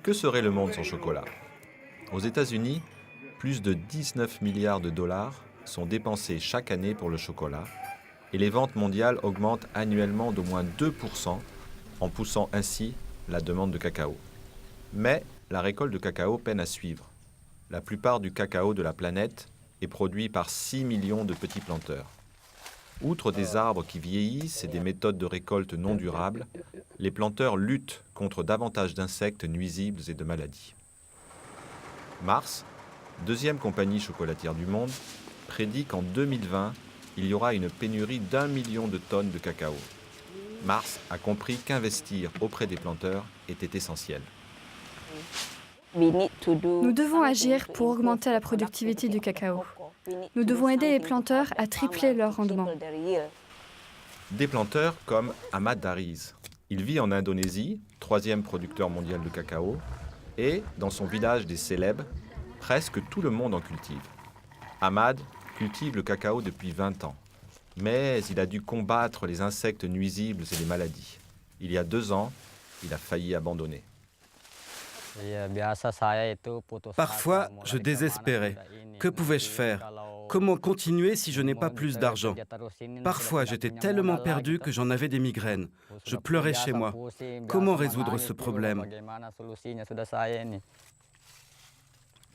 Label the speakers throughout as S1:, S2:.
S1: Que serait le monde sans chocolat? Aux États-Unis, plus de 19 milliards de dollars sont dépensés chaque année pour le chocolat et les ventes mondiales augmentent annuellement d'au moins 2% en poussant ainsi la demande de cacao. Mais la récolte de cacao peine à suivre. La plupart du cacao de la planète est produit par 6 millions de petits planteurs. Outre des arbres qui vieillissent et des méthodes de récolte non durables, les planteurs luttent contre davantage d'insectes nuisibles et de maladies. Mars, deuxième compagnie chocolatière du monde, prédit qu'en 2020, il y aura une pénurie d'1 million de tonnes de cacao. Mars a compris qu'investir auprès des planteurs était essentiel.
S2: Nous devons agir pour augmenter la productivité du cacao. Nous devons aider les planteurs à tripler leur rendement.
S1: Des planteurs comme Ahmad Dariz. Il vit en Indonésie, troisième producteur mondial de cacao, et dans son village des Célèbes, presque tout le monde en cultive. Ahmad cultive le cacao depuis 20 ans, mais il a dû combattre les insectes nuisibles et les maladies. Il y a 2 ans, il a failli abandonner.
S3: Parfois, je désespérais. Que pouvais-je faire? Comment continuer si je n'ai pas plus d'argent? Parfois, j'étais tellement perdu que j'en avais des migraines. Je pleurais chez moi. Comment résoudre ce problème?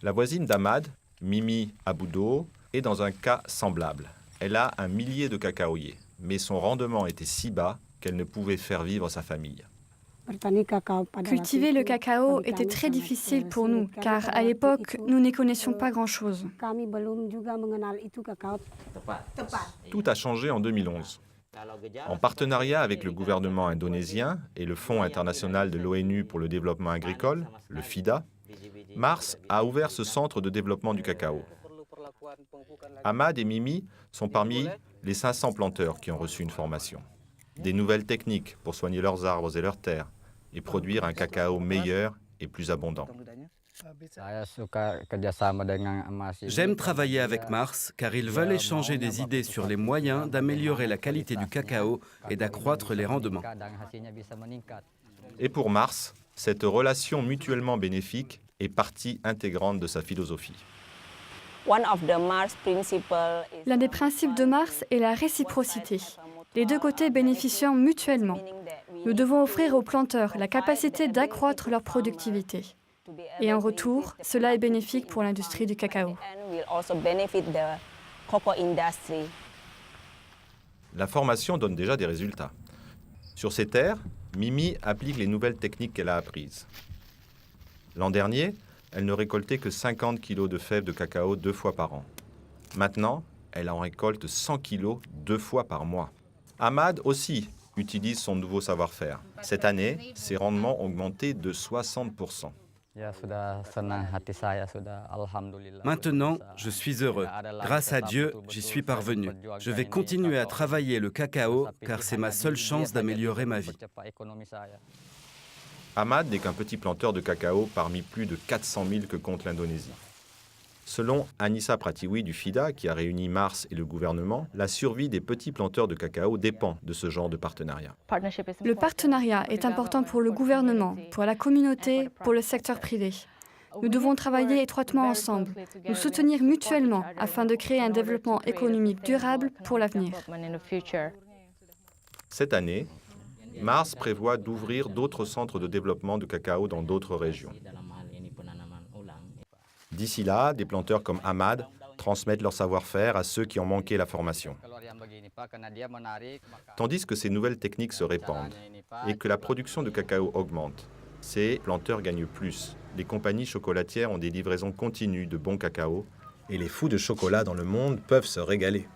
S1: La voisine d'Ahmad, Mimi Aboudo, est dans un cas semblable. Elle a 1 millier de cacaoyers, mais son rendement était si bas qu'elle ne pouvait faire vivre sa famille.
S2: Cultiver le cacao était très difficile pour nous, car à l'époque, nous n'y connaissions pas grand-chose.
S1: Tout a changé en 2011. En partenariat avec le gouvernement indonésien et le Fonds international de l'ONU pour le développement agricole, le FIDA, Mars a ouvert ce centre de développement du cacao. Ahmad et Mimi sont parmi les 500 planteurs qui ont reçu une formation. Des nouvelles techniques pour soigner leurs arbres et leurs terres et produire un cacao meilleur et plus abondant.
S3: J'aime travailler avec Mars car ils veulent échanger des idées sur les moyens d'améliorer la qualité du cacao et d'accroître les rendements.
S1: Et pour Mars, cette relation mutuellement bénéfique est partie intégrante de sa philosophie.
S2: L'un des principes de Mars est la réciprocité, les deux côtés bénéficiant mutuellement. Nous devons offrir aux planteurs la capacité d'accroître leur productivité. Et en retour, cela est bénéfique pour l'industrie du cacao.
S1: La formation donne déjà des résultats. Sur ces terres, Mimi applique les nouvelles techniques qu'elle a apprises. L'an dernier, elle ne récoltait que 50 kg de fèves de cacao 2 fois par an. Maintenant, elle en récolte 100 kg 2 fois par mois. Ahmad aussi utilise son nouveau savoir-faire. Cette année, ses rendements ont augmenté de 60%.
S3: Maintenant, je suis heureux. Grâce à Dieu, j'y suis parvenu. Je vais continuer à travailler le cacao car c'est ma seule chance d'améliorer ma vie.
S1: Ahmad n'est qu'un petit planteur de cacao parmi plus de 400 000 que compte l'Indonésie. Selon Anissa Pratiwi du FIDA, qui a réuni Mars et le gouvernement, la survie des petits planteurs de cacao dépend de ce genre de partenariat.
S2: Le partenariat est important pour le gouvernement, pour la communauté, pour le secteur privé. Nous devons travailler étroitement ensemble, nous soutenir mutuellement afin de créer un développement économique durable pour l'avenir.
S1: Cette année, Mars prévoit d'ouvrir d'autres centres de développement de cacao dans d'autres régions. D'ici là, des planteurs comme Ahmad transmettent leur savoir-faire à ceux qui ont manqué la formation. Tandis que ces nouvelles techniques se répandent et que la production de cacao augmente, ces planteurs gagnent plus. Les compagnies chocolatières ont des livraisons continues de bons cacao et les fous de chocolat dans le monde peuvent se régaler.